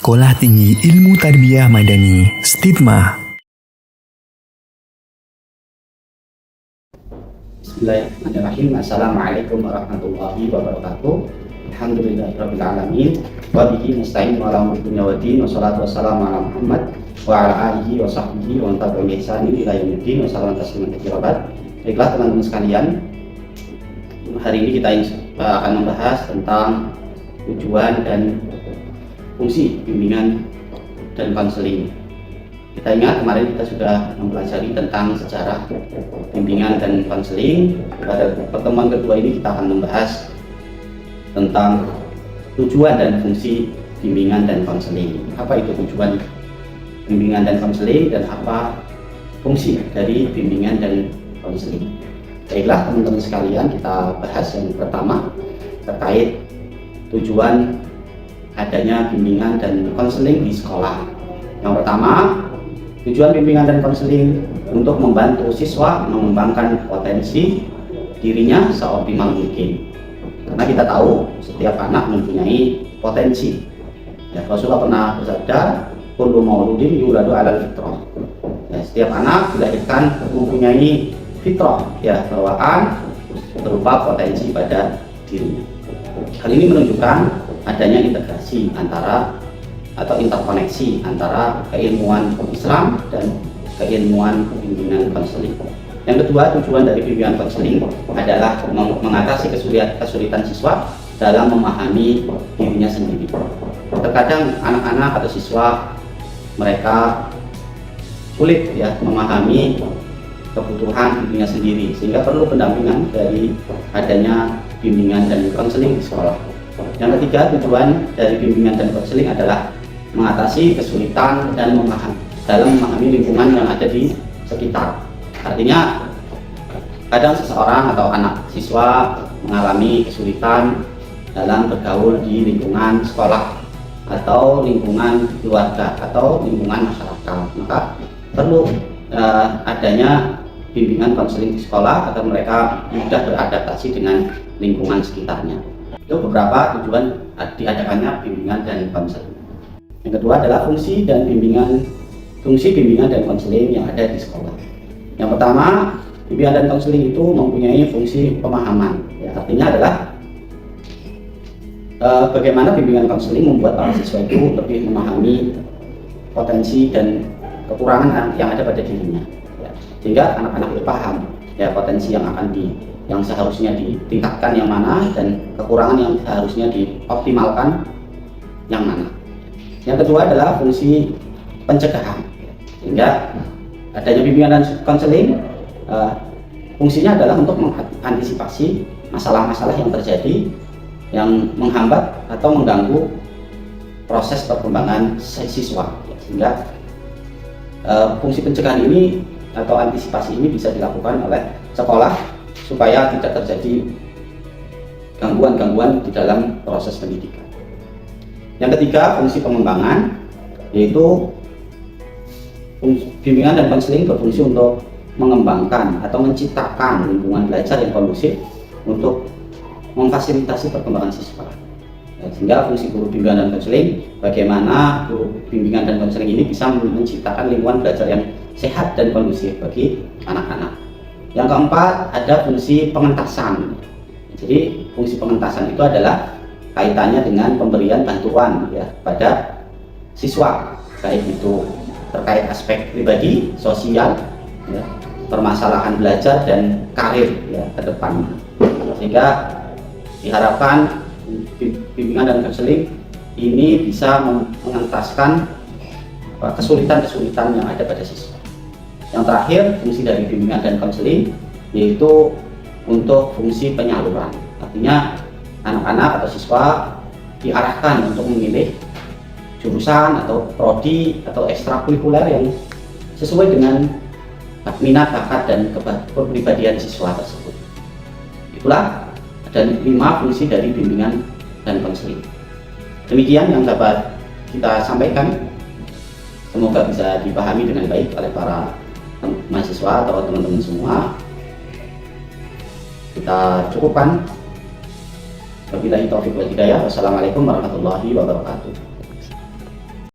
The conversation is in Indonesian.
Sekolah Tinggi Ilmu Tarbiyah Madani, Stigma. Bismillahirrahmanirrahim. Assalamualaikum warahmatullahi wabarakatuh. Alhamdulillahirabbil alamin. Wa bihi nasta'in wa ala umuri dunya waddin. Wassalatu wassalamu ala Muhammad wa ala alihi wa sahbihi wa man tabi'ahum bi ihsanin ila yaumiddin. Wassalamu tasliman katsiran. Baiklah teman-teman sekalian, hari ini kita akan membahas tentang tujuan dan fungsi bimbingan dan konseling. Kita ingat kemarin kita sudah mempelajari tentang sejarah bimbingan dan konseling. Pada pertemuan kedua ini kita akan membahas tentang tujuan dan fungsi bimbingan dan konseling. Apa itu tujuan bimbingan dan konseling dan apa fungsi dari bimbingan dan konseling? Baiklah teman-teman sekalian, kita bahas yang pertama terkait tujuan adanya bimbingan dan konseling di sekolah. Yang pertama, tujuan bimbingan dan konseling untuk membantu siswa mengembangkan potensi dirinya seoptimal mungkin. Karena kita tahu setiap anak mempunyai potensi. Ya, Rasulullah pernah bersabda, kullu mauludin yuladu 'alal fitrah. Ya, setiap anak dilahirkan mempunyai fitrah, ya, bawaan berupa potensi pada dirinya. Hal ini menunjukkan adanya integrasi antara atau interkoneksi antara keilmuan Islam dan keilmuan bimbingan konseling. Yang kedua, tujuan dari bimbingan konseling adalah mengatasi kesulitan siswa dalam memahami dirinya sendiri. Terkadang anak-anak atau siswa mereka sulit ya memahami kebutuhan dirinya sendiri, sehingga perlu pendampingan dari adanya bimbingan dan konseling di sekolah. Yang ketiga, tujuan dari bimbingan dan konseling adalah mengatasi kesulitan dan dalam memahami lingkungan yang ada di sekitar. Artinya, kadang seseorang atau anak siswa mengalami kesulitan dalam bergaul di lingkungan sekolah atau lingkungan keluarga atau lingkungan masyarakat. Maka perlu adanya bimbingan konseling di sekolah agar mereka mudah beradaptasi dengan lingkungan sekitarnya. Itu beberapa tujuan diadakannya bimbingan dan konseling. Yang kedua adalah fungsi bimbingan dan konseling yang ada di sekolah. Yang pertama, bimbingan dan konseling itu mempunyai fungsi pemahaman. Ya, artinya adalah bagaimana bimbingan konseling membuat para siswa itu lebih memahami potensi dan kekurangan yang ada pada dirinya. Ya, sehingga anak-anak itu paham ya potensi yang seharusnya ditingkatkan yang mana dan kekurangan yang seharusnya dioptimalkan yang mana. Yang kedua adalah fungsi pencegahan, sehingga adanya bimbingan dan konseling fungsinya adalah untuk mengantisipasi masalah-masalah yang terjadi yang menghambat atau mengganggu proses perkembangan siswa, sehingga fungsi pencegahan ini atau antisipasi ini bisa dilakukan oleh sekolah supaya tidak terjadi gangguan-gangguan di dalam proses pendidikan. Yang ketiga, fungsi pengembangan, yaitu bimbingan dan konseling berfungsi untuk mengembangkan atau menciptakan lingkungan belajar yang kondusif untuk memfasilitasi perkembangan siswa. Sehingga fungsi guru bimbingan dan konseling, bagaimana guru bimbingan dan konseling ini bisa menciptakan lingkungan belajar yang sehat dan kondusif bagi anak-anak. Yang keempat, ada fungsi pengentasan. Jadi fungsi pengentasan itu adalah kaitannya dengan pemberian bantuan ya pada siswa, baik itu terkait aspek pribadi, sosial, ya, permasalahan belajar dan karir ya ke depan. Sehingga diharapkan bimbingan dan konseling ini bisa mengentaskan kesulitan-kesulitan yang ada pada siswa. Yang terakhir, fungsi dari bimbingan dan konseling yaitu untuk fungsi penyaluran. Artinya anak-anak atau siswa diarahkan untuk memilih jurusan atau prodi atau ekstrakurikuler yang sesuai dengan minat, bakat dan kepribadian siswa tersebut. Itulah ada 5 fungsi dari bimbingan dan konseling. Demikian yang dapat kita sampaikan. Semoga bisa dipahami dengan baik oleh para mahasiswa atau teman-teman semua. Kita cukupkan. Wabillahi taufiq wal hidayah. Wassalamualaikum warahmatullahi wabarakatuh.